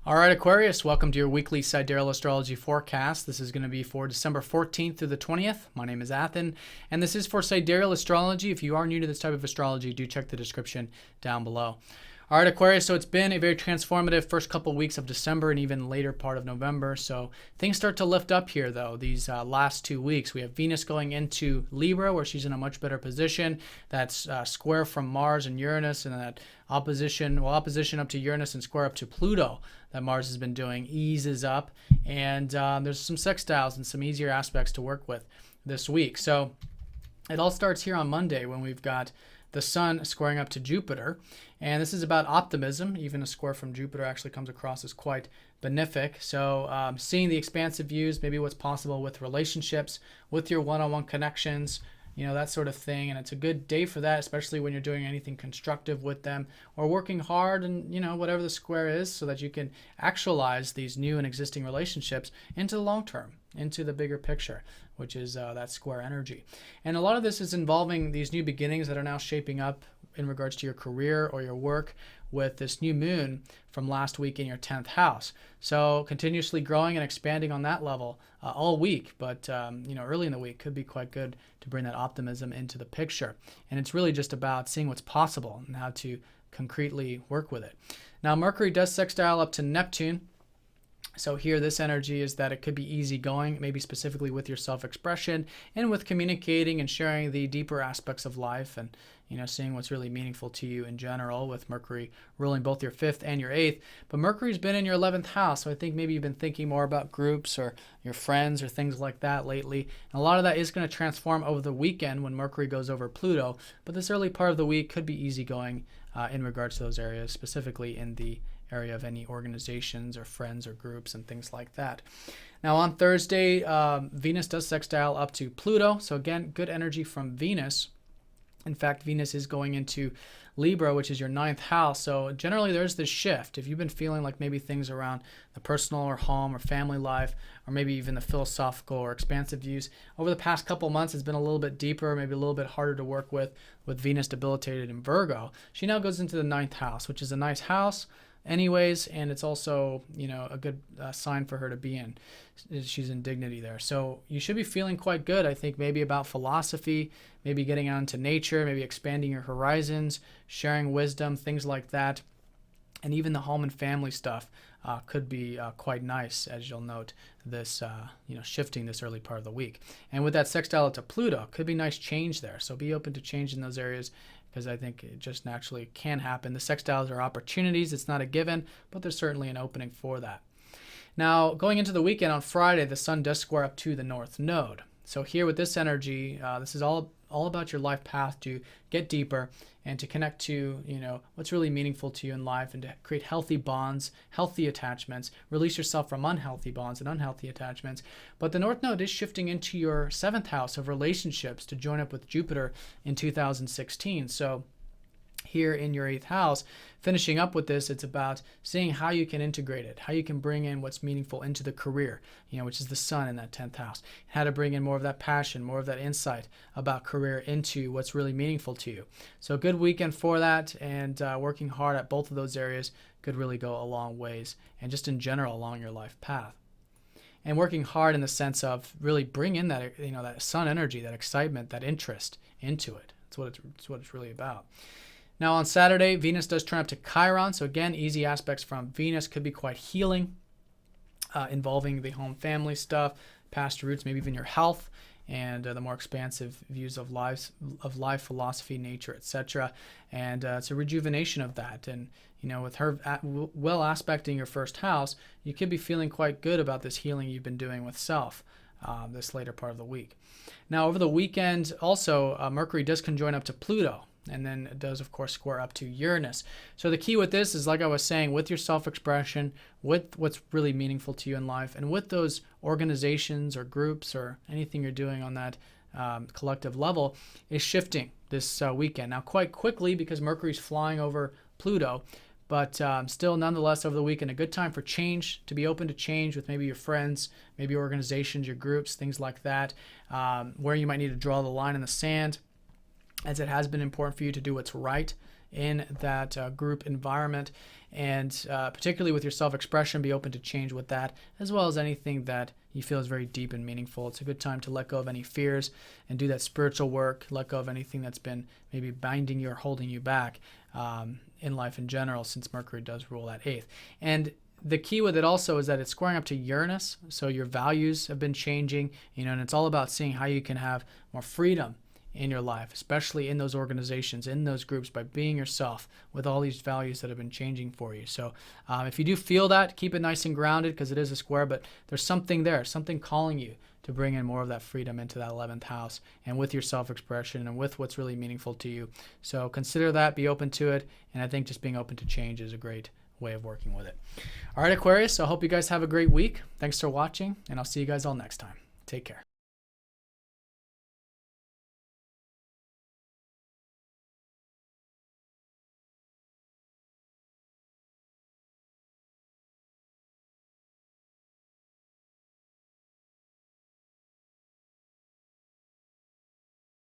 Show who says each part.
Speaker 1: All right, Aquarius, welcome to your weekly Sidereal Astrology forecast. This is going to be for December 14th through the 20th. My name is Athen, and this is for Sidereal Astrology. If you are new to this type of astrology, do check the description down below. All right, Aquarius, so it's been a very transformative first couple weeks of December and even later part of November. So things start to lift up here, though, these last 2 weeks. We have Venus going into Libra, where she's in a much better position. That's square from Mars and Uranus, and that opposition up to Uranus and square up to Pluto that Mars has been doing eases up. And there's some sextiles and some easier aspects to work with this week. So it all starts here on Monday when we've got the Sun squaring up to Jupiter. And this is about optimism. Even a square from Jupiter actually comes across as quite benefic. So seeing the expansive views, maybe what's possible with relationships, with your one-on-one connections, that sort of thing. And it's a good day for that, especially when you're doing anything constructive with them or working hard and, whatever the square is, so that you can actualize these new and existing relationships into the long term, into the bigger picture, which is that square energy. And a lot of this is involving these new beginnings that are now shaping up in regards to your career or your work with this new moon from last week in your 10th house. So continuously growing and expanding on that level all week, but early in the week could be quite good to bring that optimism into the picture. And it's really just about seeing what's possible and how to concretely work with it. Now, Mercury does sextile up to Neptune. So here, this energy is that it could be easygoing, maybe specifically with your self-expression and with communicating and sharing the deeper aspects of life and, seeing what's really meaningful to you in general, with Mercury ruling both your 5th and your 8th. But Mercury's been in your 11th house, so I think maybe you've been thinking more about groups or your friends or things like that lately. And a lot of that is going to transform over the weekend when Mercury goes over Pluto. But this early part of the week could be easygoing in regards to those areas, specifically in the area of any organizations or friends or groups and things like that. Now on Thursday, Venus does sextile up to Pluto. So again, good energy from Venus. In fact, Venus is going into Libra, which is your 9th house. So generally there's this shift. If you've been feeling like maybe things around the personal or home or family life, or maybe even the philosophical or expansive views, over the past couple months it's been a little bit deeper, maybe a little bit harder to work with Venus debilitated in Virgo. She now goes into the 9th house, which is a nice house anyways, and it's also a good sign for her to be in. She's in dignity there, so you should be feeling quite good. I think maybe about philosophy, maybe getting out into nature, maybe expanding your horizons, sharing wisdom, things like that. And even the home and family stuff could be quite nice, as you'll note this shifting this early part of the week. And with that sextile to Pluto, could be nice change there, so be open to change in those areas, because I think it just naturally can happen. The sextiles are opportunities. It's not a given, but there's certainly an opening for that. Now, going into the weekend on Friday, the Sun does square up to the North Node. So here with this energy, this is all about your life path to get deeper and to connect to, what's really meaningful to you in life, and to create healthy bonds, healthy attachments, release yourself from unhealthy bonds and unhealthy attachments. But the North Node is shifting into your 7th house of relationships to join up with Jupiter in 2016. So here in your 8th house, finishing up with this, it's about seeing how you can integrate it, how you can bring in what's meaningful into the career, which is the Sun in that 10th house, how to bring in more of that passion, more of that insight about career into what's really meaningful to you. So a good weekend for that, and working hard at both of those areas could really go a long ways, and just in general along your life path. And working hard in the sense of really bring in that, that Sun energy, that excitement, that interest into it. That's what it's really about. Now on Saturday, Venus does turn up to Chiron. So again, easy aspects from Venus could be quite healing, involving the home family stuff, past roots, maybe even your health, and the more expansive views of life, philosophy, nature, etc. And it's a rejuvenation of that. And with her well aspecting your 1st house, you could be feeling quite good about this healing you've been doing with self this later part of the week. Now over the weekend, also Mercury does conjoin up to Pluto. And then it does, of course, square up to Uranus. So the key with this is, like I was saying, with your self-expression, with what's really meaningful to you in life, and with those organizations or groups or anything you're doing on that collective level, is shifting this weekend. Now, quite quickly, because Mercury's flying over Pluto, but still, nonetheless, over the weekend, a good time for change, to be open to change with maybe your friends, maybe organizations, your groups, things like that, where you might need to draw the line in the sand, as it has been important for you to do what's right in that group environment. And particularly with your self-expression, be open to change with that, as well as anything that you feel is very deep and meaningful. It's a good time to let go of any fears and do that spiritual work, let go of anything that's been maybe binding you or holding you back in life in general, since Mercury does rule that 8th. And the key with it also is that it's squaring up to Uranus, so your values have been changing, and it's all about seeing how you can have more freedom in your life, especially in those organizations, in those groups, by being yourself with all these values that have been changing for you. So if you do feel that, keep it nice and grounded, because it is a square, but there's something there, something calling you to bring in more of that freedom into that 11th house and with your self-expression and with what's really meaningful to you. So consider that, be open to it, and I think just being open to change is a great way of working with it. All right, Aquarius, so I hope you guys have a great week. Thanks for watching, and I'll see you guys all next time. Take care.